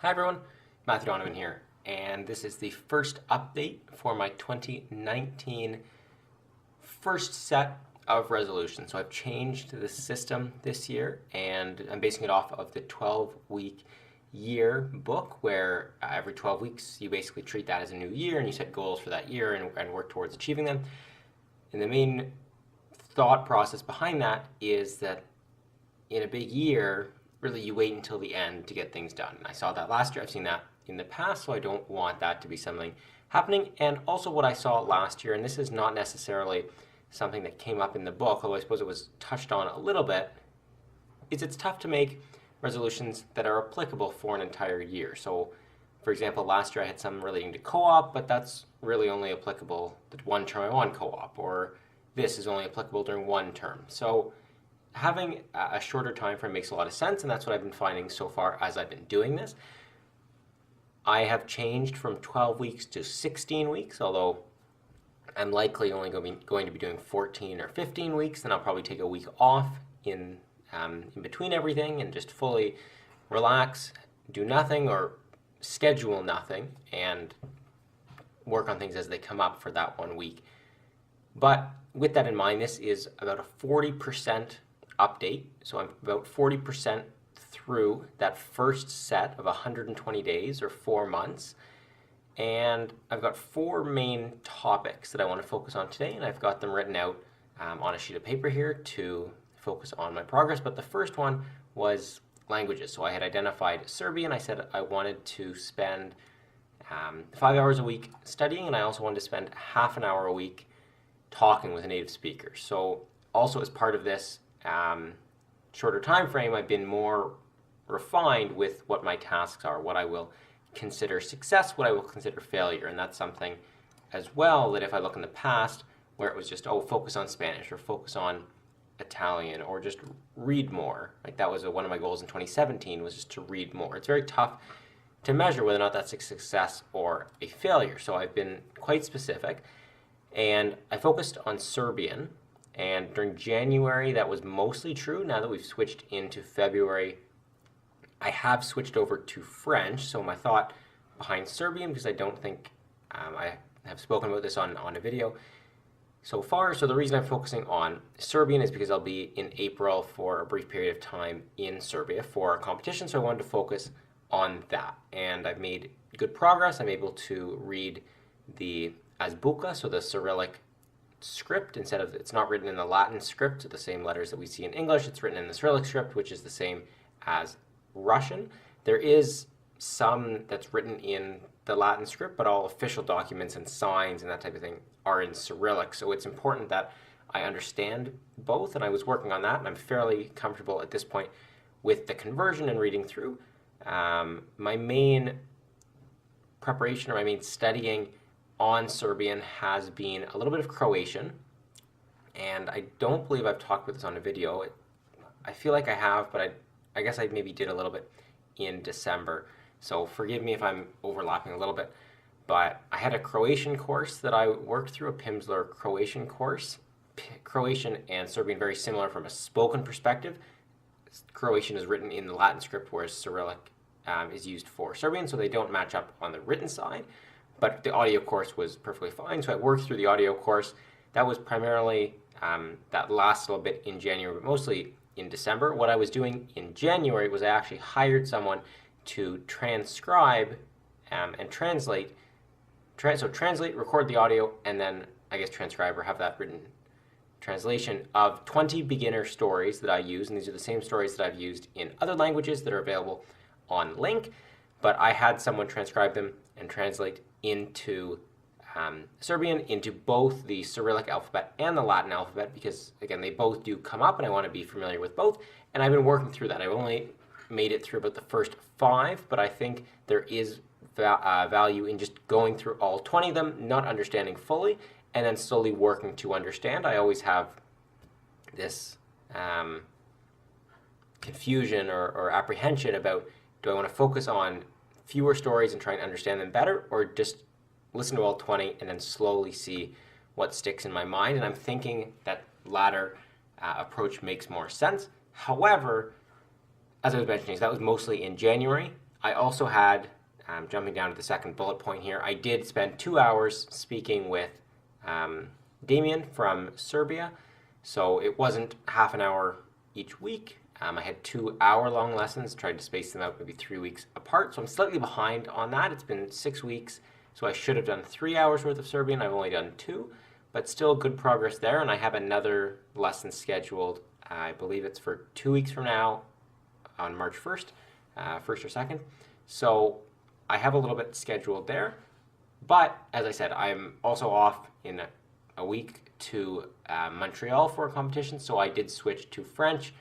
Hi everyone, Matthew Donovan here, and this is the first update for my 2019 first set of resolutions. So I've changed the system this year, and I'm basing it off of the 12-week year book, where every 12 weeks you basically treat that as a new year, and you set goals for that year and work towards achieving them. And the main thought process behind that is that in a big year, really you wait until the end to get things done. And I saw that last year, I've seen that in the past, so I don't want that to be something happening. And also what I saw last year, and this is not necessarily something that came up in the book, although I suppose it was touched on a little bit, is it's tough to make resolutions that are applicable for an entire year. So for example, last year I had some relating to co-op, but that's really only applicable to one term I won co-op, or this is only applicable during one term. So having a shorter time frame makes a lot of sense, and that's what I've been finding so far as I've been doing this. I have changed from 12 weeks to 16 weeks, although I'm likely only going to be doing 14 or 15 weeks, and I'll probably take a week off in between everything and just fully relax, do nothing or schedule nothing, and work on things as they come up for that 1 week. But with that in mind, this is about a 40% update. So I'm about 40% through that first set of 120 days or 4 months. And I've got 4 main topics that I want to focus on today, and I've got them written out on a sheet of paper here to focus on my progress. But the first one was languages. So I had identified Serbian. I said I wanted to spend 5 hours a week studying, and I also wanted to spend half an hour a week talking with a native speaker. So also as part of this shorter time frame, I've been more refined with what my tasks are, what I will consider success, what I will consider failure. And that's something as well that if I look in the past where it was just, oh, focus on Spanish or focus on Italian or just read more. Like that was one of my goals in 2017, was just to read more. It's very tough to measure whether or not that's a success or a failure. So I've been quite specific, and I focused on Serbian. And during January, that was mostly true. Now that we've switched into February, I have switched over to French. So my thought behind Serbian, because I don't think I have spoken about this on a video so far. So the reason I'm focusing on Serbian is because I'll be in April for a brief period of time in Serbia for a competition. So I wanted to focus on that. And I've made good progress. I'm able to read the Azbuka, so the Cyrillic script. Instead of, it's not written in the Latin script, the same letters that we see in English, it's written in the Cyrillic script, which is the same as Russian. There is some that's written in the Latin script, but all official documents and signs and that type of thing are in Cyrillic. So it's important that I understand both, and I was working on that, and I'm fairly comfortable at this point with the conversion and reading through. My main preparation, or my main studying on Serbian has been a little bit of Croatian, and I don't believe I've talked about this on a video. I feel like I have, but I guess I maybe did a little bit in December, so forgive me if I'm overlapping a little bit. But I had a Croatian course that I worked through, a Pimsleur Croatian course. Croatian and Serbian very similar from a spoken perspective. Croatian is written in the Latin script, whereas Cyrillic is used for Serbian, so they don't match up on the written side. But the audio course was perfectly fine, so I worked through the audio course. That was primarily, that last little bit in January, but mostly in December. What I was doing in January was I actually hired someone to transcribe and translate. So translate, record the audio, and then I guess transcribe or have that written translation of 20 beginner stories that I use, and these are the same stories that I've used in other languages that are available on Link, but I had someone transcribe them and translate into Serbian, into both the Cyrillic alphabet and the Latin alphabet, because again, they both do come up and I want to be familiar with both, and I've been working through that. I've only made it through about the first 5, but I think there is value in just going through all 20 of them, not understanding fully, and then slowly working to understand. I always have this confusion or apprehension about, do I want to focus on fewer stories and try and understand them better, or just listen to all 20 and then slowly see what sticks in my mind? And I'm thinking that latter approach makes more sense. However, as I was mentioning, that was mostly in January. I also had, jumping down to the second bullet point here, I did spend 2 hours speaking with Damien from Serbia. So it wasn't half an hour each week. I had 2-hour-long lessons, tried to space them out maybe 3 weeks apart. So I'm slightly behind on that. It's been 6 weeks, so I should have done 3 hours worth of Serbian. I've only done 2, but still good progress there. And I have another lesson scheduled. I believe it's for 2 weeks from now on March 1st, 1st or 2nd. So I have a little bit scheduled there. But as I said, I'm also off in a week to Montreal for a competition. So I did switch to French.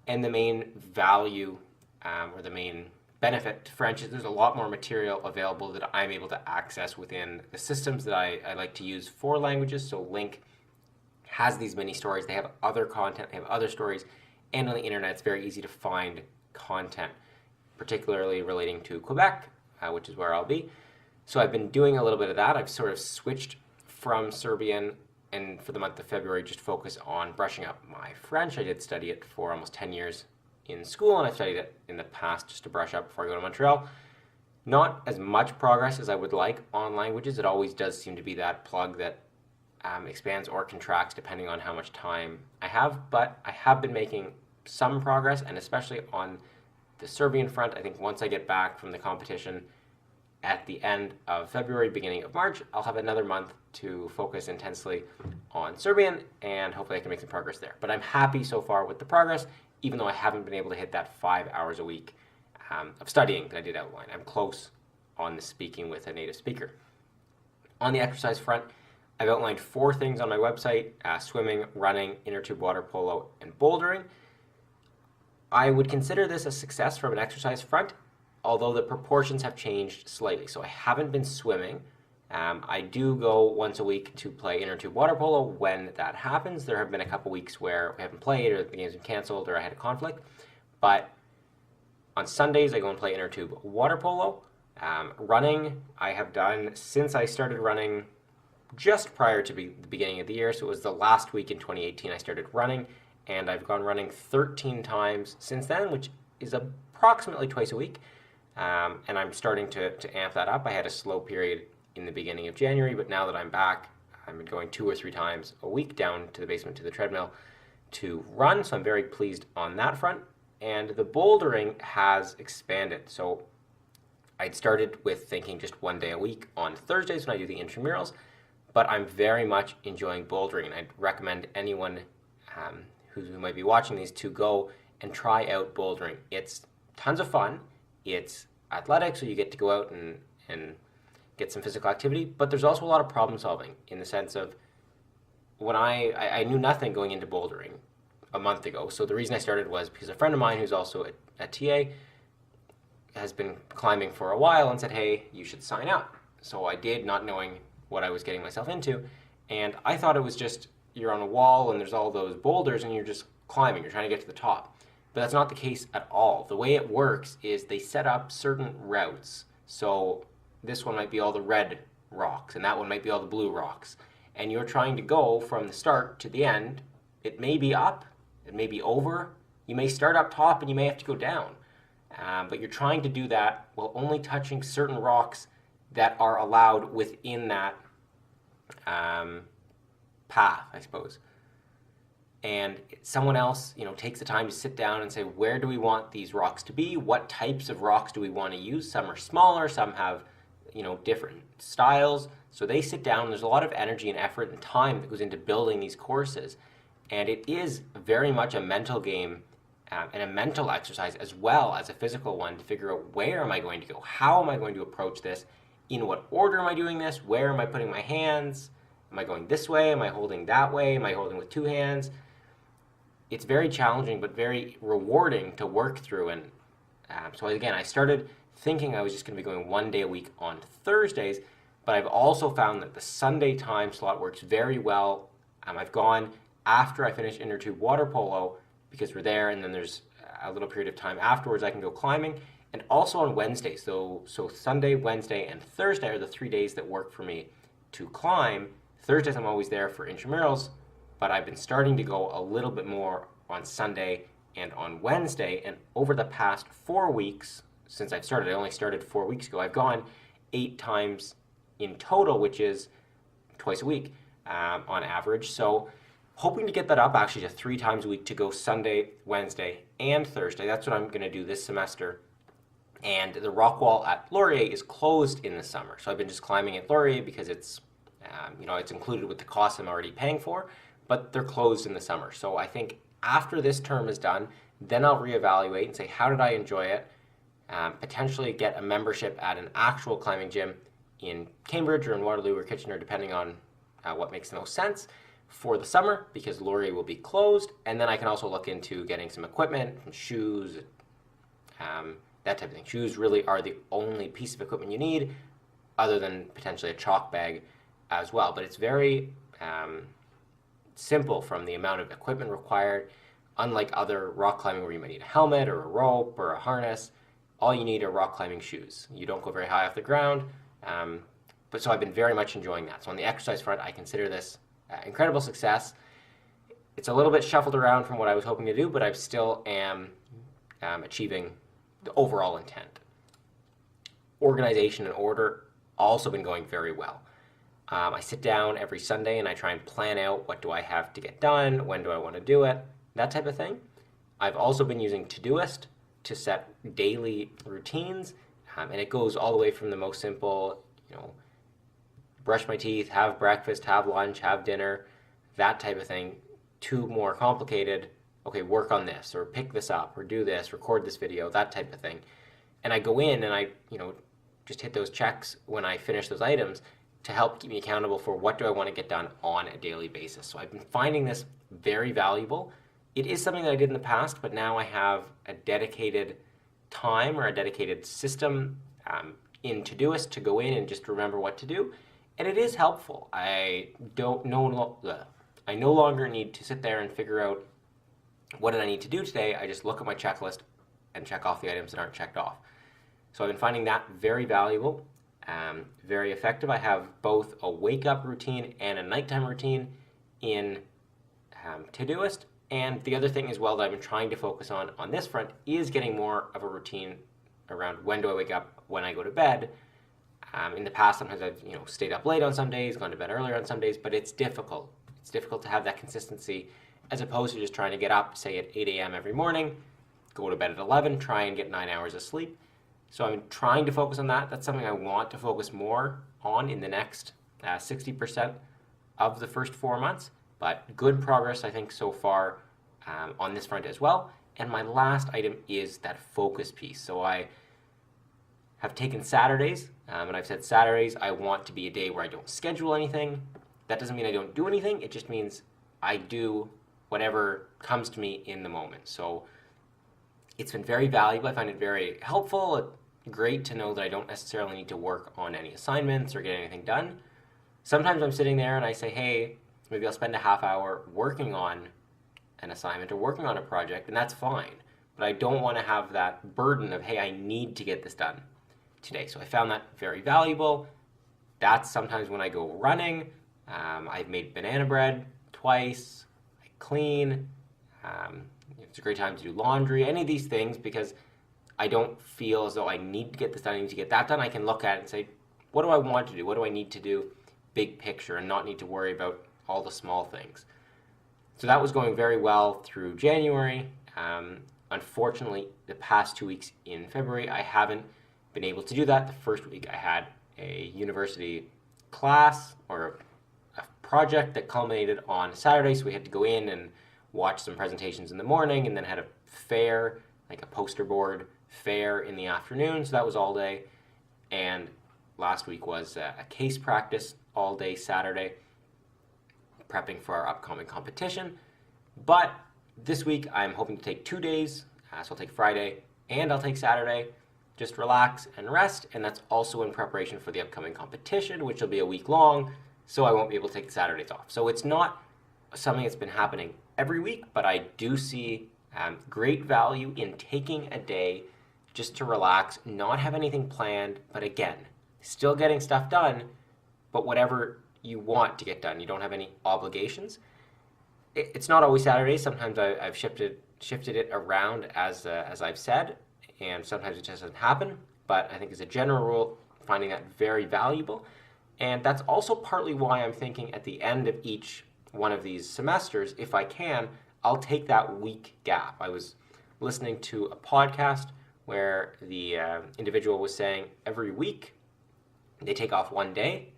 And the main value or the main benefit to French is there's a lot more material available that I'm able to access within the systems that I like to use for languages. So Link has these mini stories. They have other content, they have other stories, and on the internet it's very easy to find content, particularly relating to Quebec, which is where I'll be. So I've been doing a little bit of that. I've sort of switched from Serbian, and for the month of February just focus on brushing up my French. I did study it for almost 10 years in school, and I've studied it in the past just to brush up before I go to Montreal. Not as much progress as I would like on languages. It always does seem to be that plug that expands or contracts depending on how much time I have, but I have been making some progress, and especially on the Serbian front. I think once I get back from the competition at the end of February, beginning of March, I'll have another month to focus intensely on Serbian, and hopefully I can make some progress there. But I'm happy so far with the progress, even though I haven't been able to hit that 5 hours a week of studying that I did outline. I'm close on the speaking with a native speaker. On the exercise front, I've outlined 4 things on my website: swimming, running, inner tube water polo, and bouldering. I would consider this a success from an exercise front, although the proportions have changed slightly. So I haven't been swimming. I do go once a week to play inner tube water polo when that happens. There have been a couple weeks where we haven't played, or the game's been canceled, or I had a conflict. But on Sundays, I go and play inner tube water polo. Running, I have done since I started running just prior to the beginning of the year. So it was the last week in 2018 I started running, and I've gone running 13 times since then, which is approximately twice a week. And I'm starting to amp that up. I had a slow period in the beginning of January, but now that I'm back, I've been going 2 or 3 times a week down to the basement to the treadmill to run, so I'm very pleased on that front. And the bouldering has expanded. So I'd started with thinking just 1 day a week on Thursdays when I do the intramurals, but I'm very much enjoying bouldering, and I'd recommend anyone who might be watching these to go and try out bouldering. It's tons of fun. It's athletic, so you get to go out and get some physical activity, but there's also a lot of problem solving in the sense of when I knew nothing going into bouldering a month ago. So the reason I started was because a friend of mine who's also a TA has been climbing for a while and said, hey, you should sign up. So I did, not knowing what I was getting myself into, and I thought it was just you're on a wall and there's all those boulders and you're just climbing, you're trying to get to the top. But that's not the case at all. The way it works is they set up certain routes. So this one might be all the red rocks, and that one might be all the blue rocks. And you're trying to go from the start to the end. It may be up, it may be over. You may start up top and you may have to go down. But you're trying to do that while only touching certain rocks that are allowed within that path, I suppose. And someone else, takes the time to sit down and say, where do we want these rocks to be? What types of rocks do we want to use? Some are smaller, some have, different styles. So they sit down, there's a lot of energy and effort and time that goes into building these courses. And it is very much a mental game and a mental exercise as well as a physical one to figure out where am I going to go? How am I going to approach this? In what order am I doing this? Where am I putting my hands? Am I going this way? Am I holding that way? Am I holding with 2 hands? It's very challenging but very rewarding to work through. And so again, I started thinking I was just going to be going 1 day a week on Thursdays, but I've also found that the Sunday time slot works very well. I've gone after I finish inner tube water polo because we're there, and then there's a little period of time afterwards I can go climbing, and also on Wednesdays. So Sunday, Wednesday, and Thursday are the 3 days that work for me to climb. Thursdays I'm always there for intramurals, but I've been starting to go a little bit more on Sunday and on Wednesday, and over the past 4 weeks, since I've started. I only started 4 weeks ago. I've gone 8 times in total, which is twice a week on average. So hoping to get that up actually to 3 times a week, to go Sunday, Wednesday, and Thursday. That's what I'm going to do this semester. And the rock wall at Laurier is closed in the summer. So I've been just climbing at Laurier because it's, it's included with the costs I'm already paying for, but they're closed in the summer. So I think after this term is done, then I'll reevaluate and say, how did I enjoy it? Potentially get a membership at an actual climbing gym in Cambridge or in Waterloo or Kitchener, depending on what makes the most sense for the summer, because Laurier will be closed. And then I can also look into getting some equipment, some shoes, that type of thing. Shoes really are the only piece of equipment you need, other than potentially a chalk bag as well. But it's very simple from the amount of equipment required. Unlike other rock climbing where you might need a helmet or a rope or a harness, all you need are rock climbing shoes. You don't go very high off the ground. But so I've been very much enjoying that. So on the exercise front, I consider this incredible success. It's a little bit shuffled around from what I was hoping to do, but I still am achieving the overall intent. Organization and order also been going very well. I sit down every Sunday and I try and plan out what do I have to get done, when do I want to do it, that type of thing. I've also been using Todoist to set daily routines, and it goes all the way from the most simple, brush my teeth, have breakfast, have lunch, have dinner, that type of thing, to more complicated, okay, work on this, or pick this up, or do this, record this video, that type of thing. And I go in and I, just hit those checks when I finish those items to help keep me accountable for what do I want to get done on a daily basis. So I've been finding this very valuable. It is something that I did in the past, but now I have a dedicated time or a dedicated system in Todoist to go in and just remember what to do. And it is helpful. I no longer need to sit there and figure out what did I need to do today. I just look at my checklist and check off the items that aren't checked off. So I've been finding that very valuable, very effective. I have both a wake-up routine and a nighttime routine in Todoist. And the other thing as well that I've been trying to focus on this front is getting more of a routine around when do I wake up, when I go to bed. In the past, sometimes I've stayed up late on some days, gone to bed earlier on some days, but it's difficult. It's difficult to have that consistency as opposed to just trying to get up, say at 8 a.m. every morning, go to bed at 11, try and get 9 hours of sleep. So I'm trying to focus on that. That's something I want to focus more on in the next 60% of the first 4 months. But good progress, I think, so far on this front as well. And my last item is that focus piece. So I have taken Saturdays, and I've said Saturdays I want to be a day where I don't schedule anything. That doesn't mean I don't do anything. It just means I do whatever comes to me in the moment. So it's been very valuable. I find it very helpful. Great to know that I don't necessarily need to work on any assignments or get anything done. Sometimes I'm sitting there and I say, hey, maybe I'll spend a half hour working on an assignment or working on a project, and that's fine. But I don't want to have that burden of, hey, I need to get this done today. So I found that very valuable. That's sometimes when I go running. I've made banana bread twice. I clean. It's a great time to do laundry, any of these things, because I don't feel as though I need to get this done, I need to get that done. I can look at it and say, what do I want to do? What do I need to do? Big picture, and not need to worry about all the small things. So that was going very well through January. Unfortunately, the past 2 weeks in February, I haven't been able to do that. The first week I had a university class or a project that culminated on Saturday, so we had to go in and watch some presentations in the morning, and then had a fair, like a poster board fair in the afternoon, so that was all day. And last week was a case practice all day Saturday, prepping for our upcoming competition. But this week I'm hoping to take 2 days, so I'll take Friday and I'll take Saturday, just relax and rest, and that's also in preparation for the upcoming competition, which will be a week long, so I won't be able to take the Saturdays off. So it's not something that's been happening every week, but I do see great value in taking a day just to relax, not have anything planned, but again, still getting stuff done, but whatever you want to get done. You don't have any obligations. It's not always Saturdays. Sometimes I've shifted it around as I've said. and sometimes it just doesn't happen. But I think as a general rule, finding that very valuable. And that's also partly why I'm thinking at the end of each one of these semesters, if I can, I'll take that week gap. I was listening to a podcast where the individual was saying every week they take off one day,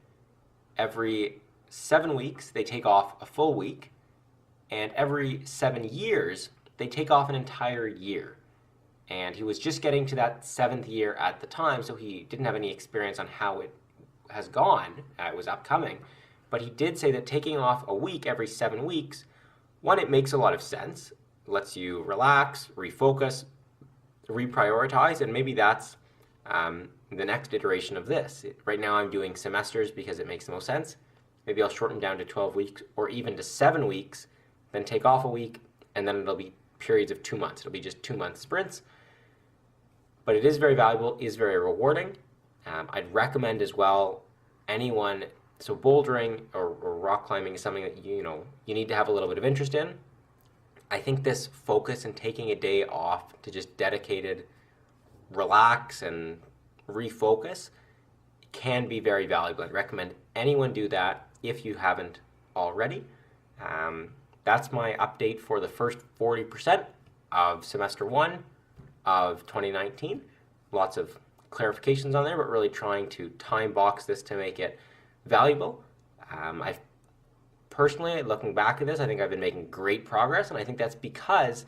every 7 weeks they take off a full week, and every 7 years they take off an entire year. And he was just getting to that 7th year at the time, so he didn't have any experience on how it has gone. It was upcoming. But he did say that taking off a week every 7 weeks, one, it makes a lot of sense. It lets you relax, refocus, reprioritize, and maybe that's the next iteration of this. Right now I'm doing semesters because it makes the most sense. Maybe I'll shorten down to 12 weeks or even to 7 weeks, then take off a week, and then it'll be periods of 2 months. It'll be just 2-month sprints. But it is very valuable, is very rewarding. I'd recommend as well anyone, so bouldering or rock climbing is something that you need to have a little bit of interest in. I think this focus and taking a day off to just dedicated relax and refocus can be very valuable. I'd recommend anyone do that if you haven't already. That's my update for the first 40% of semester 1 of 2019. Lots of clarifications on there, but really trying to time box this to make it valuable. I've personally, looking back at this, I think I've been making great progress, and I think that's because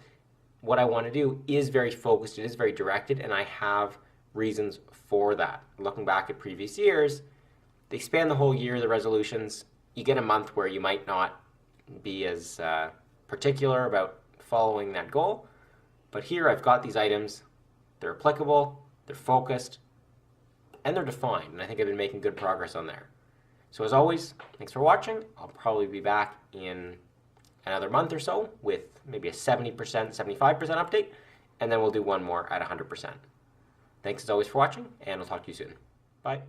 what I want to do is very focused, it is very directed, and I have reasons for that. Looking back at previous years, they span the whole year, the resolutions. You get a month where you might not be as particular about following that goal, but here I've got these items, they're applicable, they're focused, and they're defined, and I think I've been making good progress on there. So as always, thanks for watching. I'll probably be back in another month or so with maybe a 70%, 75% update, and then we'll do one more at 100%. Thanks as always for watching, and I'll talk to you soon. Bye.